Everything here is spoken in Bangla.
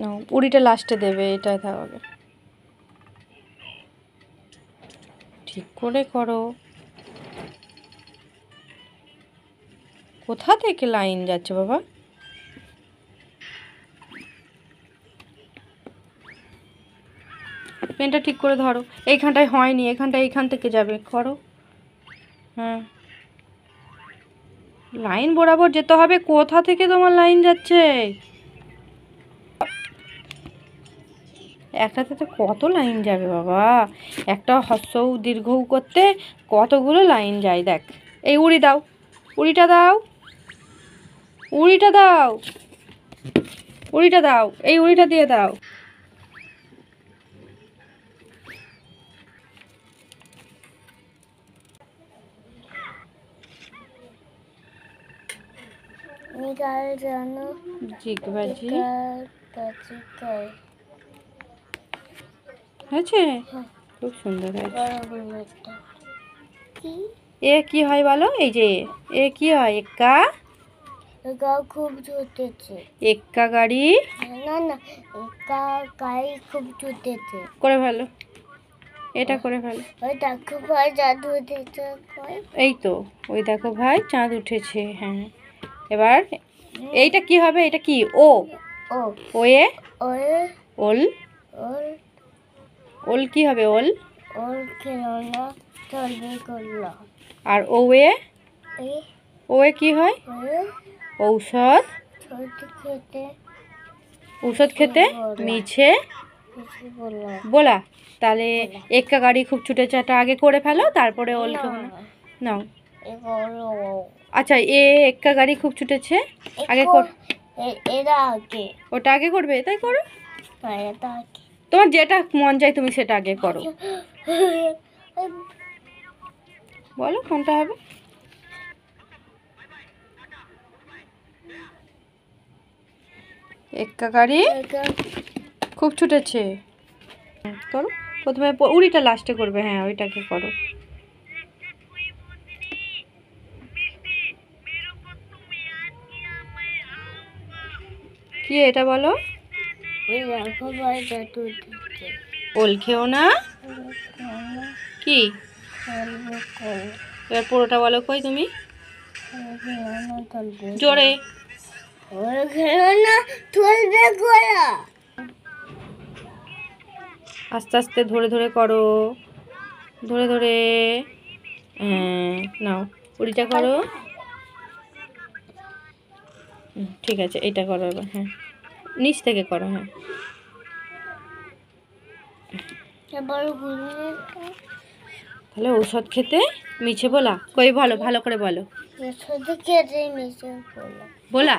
নাও উড়িটা লাস্টে দেবে, এটা তাহলে ঠিক করে করো। কোথা থেকে লাইন যাচ্ছে বাবা? পেনটা ঠিক করে ধরো। এইখানটায় হয়নি, এইখানটায় এইখান থেকে যাবে, করো। হ্যাঁ, লাইন বরাবর যেতে হবে। কোথা থেকে তোমার লাইন যাচ্ছে? একটাতে তো কত লাইন যাবে বাবা? একটা হ্রস্ব উ দীর্ঘ উ করতে কতগুলো লাইন যায় দেখ। এই উড়ি দাও, উড়িটা দাও, উড়িটা দাও, উড়িটা দাও, এই উড়িটা দিয়ে দাও। হয়েছে, খুব সুন্দর হয়েছে। এ কি হয় বলো? এই যে এ কি হয়? এক্কা, খুব ছুটেছে। এক্কা গাড়ি, না না, একা গাড়ি খুব ছুটেছে। করে ফেলো, এটা করে ফেলো। ওই দেখো ভাই জাদু উঠেছে। এই তো, ওই দেখো ভাই চাঁদ উঠেছে। হ্যাঁ, এবার এইটা কি হবে? এটা কি? ও, ও ওয়ে, ওয়ে ওল, ওর ওল কি হবে? ওল, ওর খেলনা চলবে করলো। আর ওয়ে, এই ওয়ে কি হয়? ওয়ে ঔষধ, ছোট খেতে ঔষধ খেতে মিছে কিছু বললো। বলা। তাহলে এক্কা গাড়ি খুব ছুটেছে, এটা আগে করে ফেলো, তারপরে ওল খেবো না। নাও, আচ্ছা, এ এক্কা গাড়ি খুব ছুটেছে, আগে কর। এরা আগে, ওটা আগে করবে, তাই করো। এটা আগে। তোমার যেটা মন চায় তুমি সেটা আগে করো। বলো কোনটা হবে? এক্কা গাড়ি খুব ছুটেছে, করো। প্রথমে উড়িটা লাস্টে করবে। হ্যাঁ, ওইটাকে করো। কি এটা বলো? ওল খেও না কি? এবার পুরোটা বলো কই তুমি, জোরে। আস্তে আস্তে ধরে ধরে করো, ধরে ধরে। হ্যাঁ, নাও উড়িটা করো। ঠিক আছে, এটা করো এবার। হ্যাঁ, নিচ থেকে করো। হ্যাঁ, তাহলে ঔষধ খেতে মিছে বলা কই, ভালো ভালো করে বলো। বলা।